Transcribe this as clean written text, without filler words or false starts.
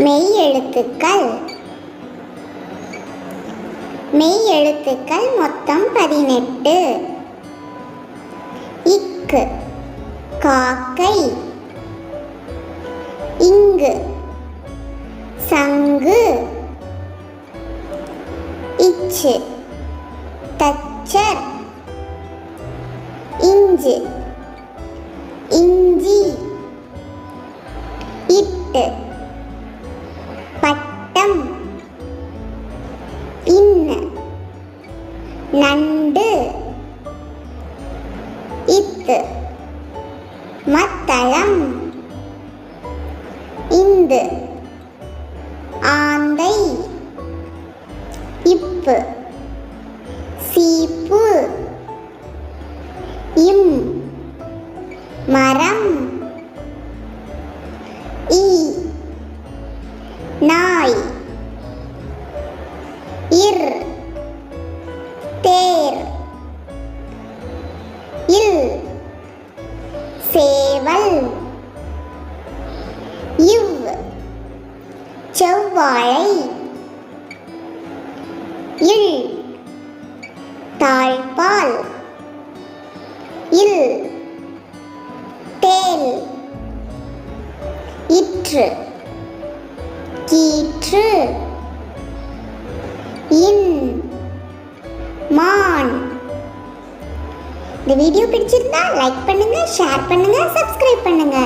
மெய் எழுத்துக்கள் மொத்தம் 18. இக்கு காக்கை, இங்கு சங்கு, இச்சு தச்சர், இஞ்சு இஞ்சி, இட்டு பட்டம், இன்னு நண்டு, இத்து மத்தளம், இந்து ஆந்தை, இப்பு சீப்பு, இம் மரம், ஈ நாய், இர் தேர், இல் சேவல், இவ் செவ்வாழை, இல் தாழ்பால், இல் தேல், இற்று கீற்று, இன் மான். இந்த வீடியோ பிடிச்சிருந்தா லைக் பண்ணுங்க, ஷேர் பண்ணுங்க, சப்ஸ்கிரைப் பண்ணுங்க.